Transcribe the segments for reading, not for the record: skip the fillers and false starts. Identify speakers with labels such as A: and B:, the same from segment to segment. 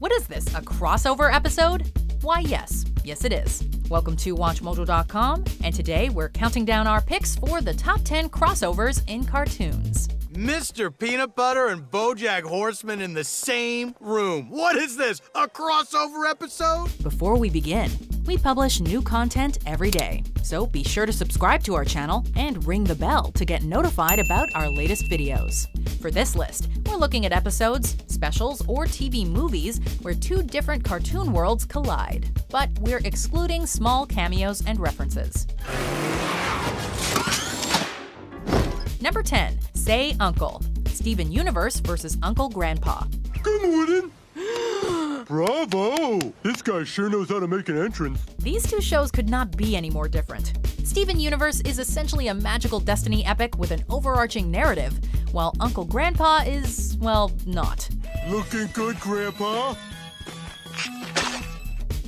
A: What is this, a crossover episode? Why, yes it is. Welcome to WatchMojo.com, and today we're counting down our picks for the top 10 crossovers in cartoons.
B: Mr. Peanut Butter and BoJack Horseman in the same room. What is this, a crossover episode?
A: Before we begin, we publish new content every day, so be sure to subscribe to our channel and ring the bell to get notified about our latest videos. For this list, we're looking at episodes, specials, or TV movies where two different cartoon worlds collide, but we're excluding small cameos and references. Number 10, Say Uncle, Steven Universe versus Uncle Grandpa.
C: Good morning. Bravo! This guy sure knows how to make an entrance.
A: These two shows could not be any more different. Steven Universe is essentially a magical destiny epic with an overarching narrative, while Uncle Grandpa is, well, not.
C: Looking good, Grandpa.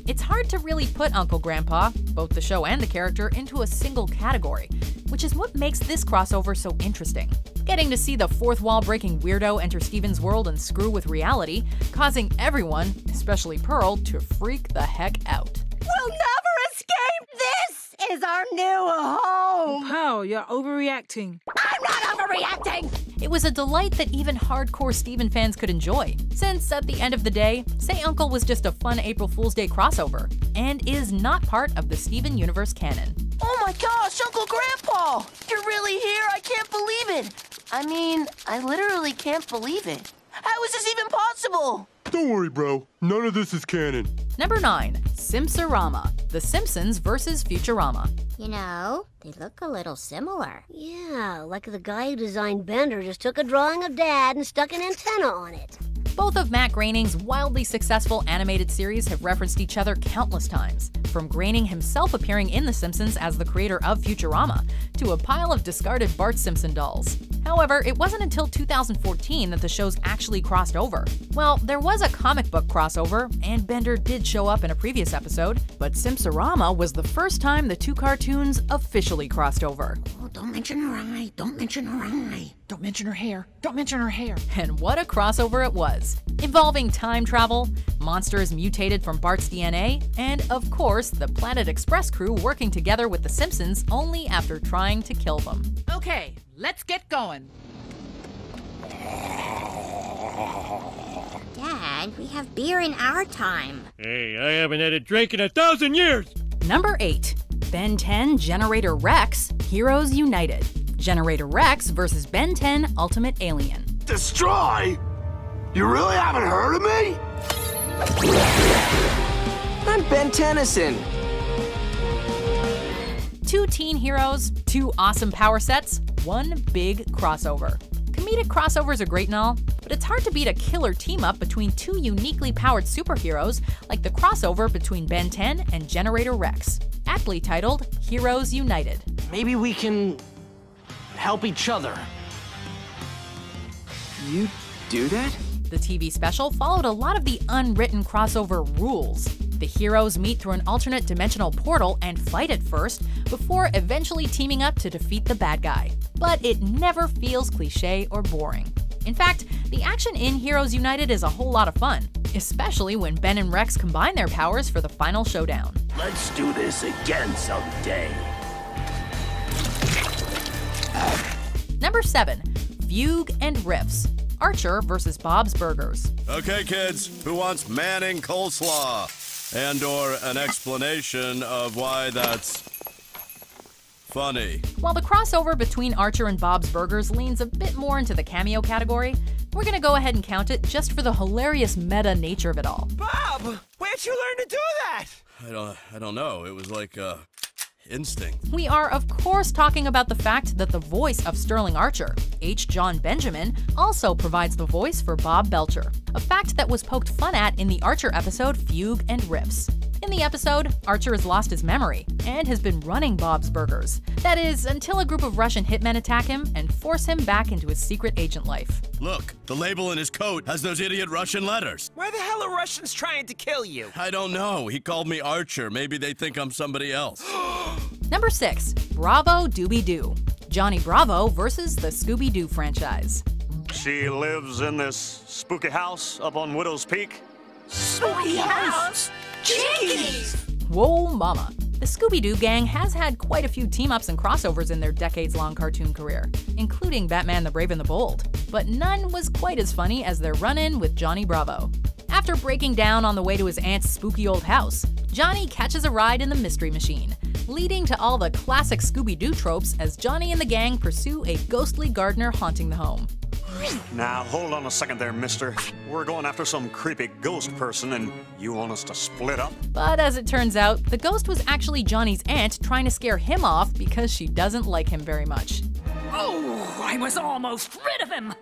A: It's hard to really put Uncle Grandpa, both the show and the character, into a single category, which is what makes this crossover so interesting. Getting to see the fourth wall-breaking weirdo enter Steven's world and screw with reality, causing everyone, especially Pearl, to freak the heck out.
D: We'll never escape! This is our new home!
E: Pearl, you're overreacting.
D: I'm not overreacting!
A: It was a delight that even hardcore Steven fans could enjoy, since at the end of the day, Say Uncle was just a fun April Fool's Day crossover, and is not part of the Steven Universe canon.
D: Oh my gosh, Uncle Grandpa! You're really here? I can't believe it! I mean, I literally can't believe it. How is this even possible?
C: Don't worry, bro. None of this is canon.
A: Number 9, Simpsorama, The Simpsons versus Futurama.
F: You know, they look a little similar. Yeah, like the guy who designed Bender just took a drawing of Dad and stuck an antenna on it.
A: Both of Matt Groening's wildly successful animated series have referenced each other countless times, from Groening himself appearing in The Simpsons as the creator of Futurama, to a pile of discarded Bart Simpson dolls. However, it wasn't until 2014 that the shows actually crossed over. Well, there was a comic book crossover, and Bender did show up in a previous episode, but Simpsorama was the first time the two cartoons officially crossed over.
G: Oh, don't mention her eye. Don't mention her eye. Don't mention her hair. Don't mention her hair.
A: And what a crossover it was. Involving time travel, monsters mutated from Bart's DNA, and of course, the Planet Express crew working together with the Simpsons only after trying to kill them.
E: Okay, let's get going.
F: Dad, we have beer in our time.
C: Hey, I haven't had a drink in 1,000 years.
A: Number 8, Ben 10 Generator Rex, Heroes United. Generator Rex versus Ben 10 Ultimate Alien.
B: Destroy? You really haven't heard of me?
H: I'm Ben Tennyson.
A: Two teen heroes, two awesome power sets, one big crossover. Comedic crossovers are great and all, but it's hard to beat a killer team-up between two uniquely powered superheroes like the crossover between Ben 10 and Generator Rex, aptly titled Heroes United.
H: Maybe we can help each other. You do that?
A: The TV special followed a lot of the unwritten crossover rules. The heroes meet through an alternate dimensional portal and fight at first, before eventually teaming up to defeat the bad guy. But it never feels cliche or boring. In fact, the action in Heroes United is a whole lot of fun, especially when Ben and Rex combine their powers for the final showdown.
B: Let's do this again someday.
A: Number 7, Fugue and Riffs, Archer versus Bob's Burgers.
I: Okay, kids, who wants Manning coleslaw? And/or an explanation of why that's funny.
A: While the crossover between Archer and Bob's Burgers leans a bit more into the cameo category, we're gonna go ahead and count it just for the hilarious meta nature of it all.
B: Bob, where'd you learn to do that?
I: I don't know. It was like instinct.
A: We are, of course, talking about the fact that the voice of Sterling Archer, H. John Benjamin, also provides the voice for Bob Belcher, a fact that was poked fun at in the Archer episode Fugue and Riffs. In the episode, Archer has lost his memory and has been running Bob's Burgers. That is, until a group of Russian hitmen attack him and force him back into his secret agent life.
I: Look, the label in his coat has those idiot Russian letters.
B: Why the hell are Russians trying to kill you?
I: I don't know. He called me Archer. Maybe they think I'm somebody else.
A: Number 6, Bravo Dooby Doo, Johnny Bravo versus the Scooby Doo franchise.
J: She lives in this spooky house up on Widow's Peak.
D: Spooky house! Jinkies!
A: Whoa, mama. The Scooby Doo gang has had quite a few team-ups and crossovers in their decades-long cartoon career, including Batman the Brave and the Bold, but none was quite as funny as their run-in with Johnny Bravo. After breaking down on the way to his aunt's spooky old house, Johnny catches a ride in the Mystery Machine, leading to all the classic Scooby-Doo tropes as Johnny and the gang pursue a ghostly gardener haunting the home.
J: Now, hold on a second there, mister. We're going after some creepy ghost person, and you want us to split up?
A: But as it turns out, the ghost was actually Johnny's aunt trying to scare him off because she doesn't like him very much.
K: Oh, I was almost rid of him!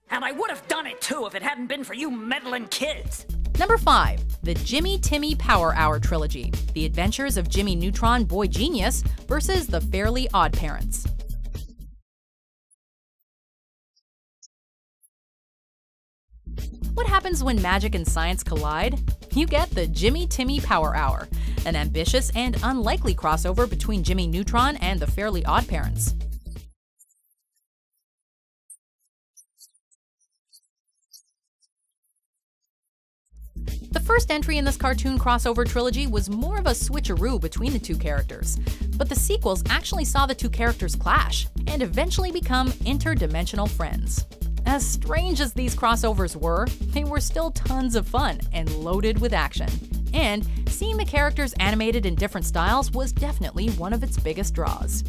K: And I would have done it too if it hadn't been for you meddling kids.
A: Number 5. The Jimmy Timmy Power Hour Trilogy. The Adventures of Jimmy Neutron Boy Genius versus the Fairly Odd Parents. What happens when magic and science collide? You get the Jimmy Timmy Power Hour, an ambitious and unlikely crossover between Jimmy Neutron and the Fairly Odd Parents. The first entry in this cartoon crossover trilogy was more of a switcheroo between the two characters, but the sequels actually saw the two characters clash and eventually become interdimensional friends. As strange as these crossovers were, they were still tons of fun and loaded with action. And seeing the characters animated in different styles was definitely one of its biggest draws.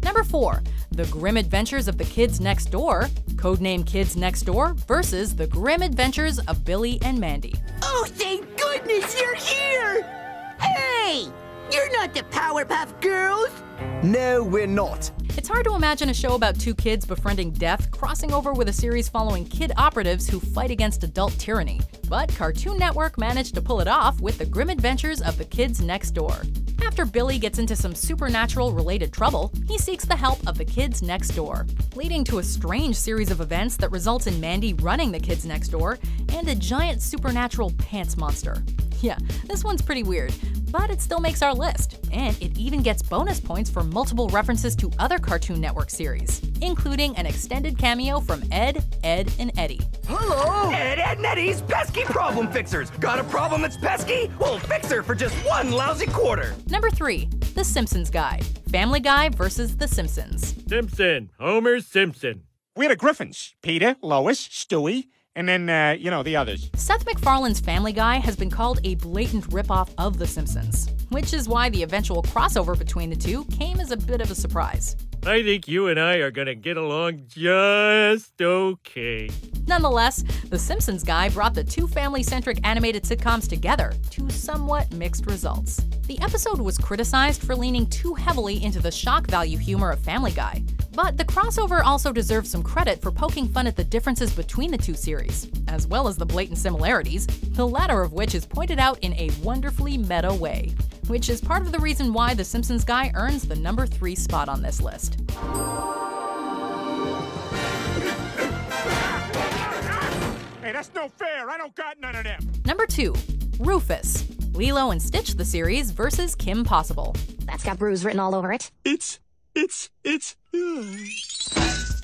A: Number 4. The Grim Adventures of the Kids Next Door, codename Kids Next Door, versus The Grim Adventures of Billy and Mandy.
D: Oh, thank goodness you're here! Hey! You're not the Powerpuff Girls!
L: No, we're not.
A: It's hard to imagine a show about two kids befriending death crossing over with a series following kid operatives who fight against adult tyranny. But Cartoon Network managed to pull it off with The Grim Adventures of the Kids Next Door. After Billy gets into some supernatural-related trouble, he seeks the help of the kids next door, leading to a strange series of events that results in Mandy running the kids next door and a giant supernatural pants monster. Yeah, this one's pretty weird, but it still makes our list, and it even gets bonus points for multiple references to other Cartoon Network series, including an extended cameo from Ed, Edd, and Eddy.
L: Hello! Ed, Edd, and Eddy's pesky problem fixers. Got a problem that's pesky? We'll fix her for just one lousy quarter.
A: Number 3. The Simpsons Guy. Family Guy versus The Simpsons.
C: Simpson. Homer Simpson.
M: We're the Griffins. Peter, Lois, Stewie, and then, the others.
A: Seth MacFarlane's Family Guy has been called a blatant ripoff of The Simpsons, which is why the eventual crossover between the two came as a bit of a surprise.
C: I think you and I are gonna get along just okay.
A: Nonetheless, The Simpsons Guy brought the two family-centric animated sitcoms together to somewhat mixed results. The episode was criticized for leaning too heavily into the shock value humor of Family Guy, but the crossover also deserves some credit for poking fun at the differences between the two series, as well as the blatant similarities, the latter of which is pointed out in a wonderfully meta way, which is part of the reason why The Simpsons Guy earns the number 3 spot on this list.
M: Hey, that's no fair. I don't got none of them.
A: Number 2. Rufus. Lilo and Stitch the series versus Kim Possible.
N: That's got bruise written all over it.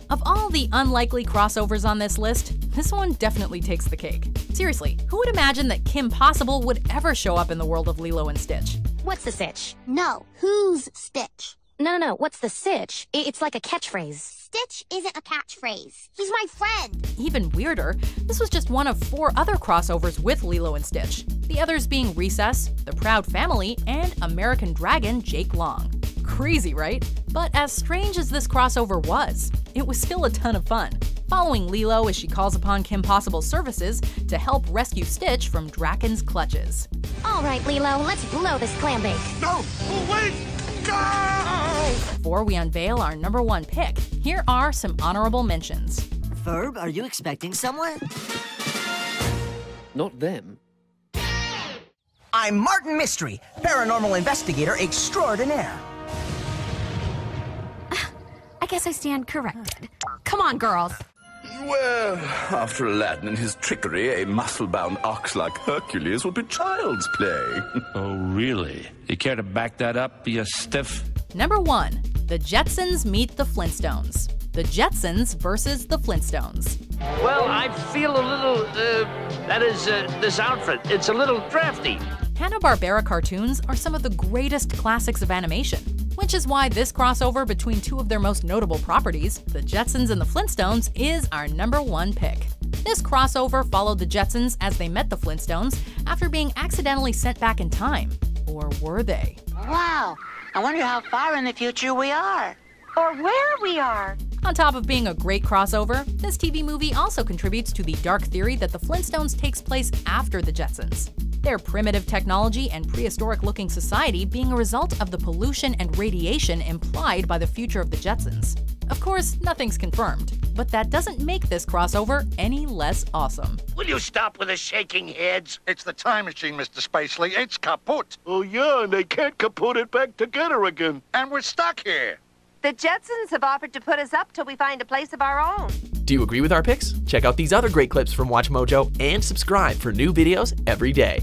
A: Of all the unlikely crossovers on this list, this one definitely takes the cake. Seriously, who would imagine that Kim Possible would ever show up in the world of Lilo and Stitch?
N: What's the sitch?
F: No, who's Stitch?
N: No, what's the sitch? It's like a catchphrase.
F: Stitch isn't a catchphrase. He's my friend.
A: Even weirder, this was just one of 4 other crossovers with Lilo and Stitch, the others being Recess, The Proud Family, and American Dragon Jake Long. Crazy, right? But as strange as this crossover was, it was still a ton of fun, following Lilo as she calls upon Kim Possible's services to help rescue Stitch from Draken's clutches.
N: All right, Lilo, let's blow this clam bake.
B: No! Wait! Go!
A: Before we unveil our number 1 pick, here are some honorable mentions.
O: Ferb, are you expecting someone?
P: Not them.
L: I'm Martin Mystery, paranormal investigator extraordinaire.
Q: I guess I stand corrected. Come on, girls.
P: Well, after Aladdin and his trickery, a muscle-bound ox like Hercules would be child's play.
Q: Oh, really? You care to back that up, you stiff?
A: Number 1. The Jetsons meet the Flintstones. The Jetsons versus the Flintstones.
R: Well, I feel a little, this outfit, it's a little drafty.
A: Hanna-Barbera cartoons are some of the greatest classics of animation, which is why this crossover between two of their most notable properties, the Jetsons and the Flintstones, is our number 1 pick. This crossover followed the Jetsons as they met the Flintstones after being accidentally sent back in time. Or were they?
D: Wow, I wonder how far in the future we are. Or where we are.
A: On top of being a great crossover, this TV movie also contributes to the dark theory that the Flintstones takes place after the Jetsons. Their primitive technology and prehistoric-looking society being a result of the pollution and radiation implied by the future of the Jetsons. Of course, nothing's confirmed, but that doesn't make this crossover any less awesome.
R: Will you stop with the shaking heads?
S: It's the time machine, Mr. Spacely. It's kaput.
R: Oh yeah, and they can't kaput it back together again.
S: And we're stuck here.
T: The Jetsons have offered to put us up till we find a place of our own.
U: Do you agree with our picks? Check out these other great clips from WatchMojo and subscribe for new videos every day.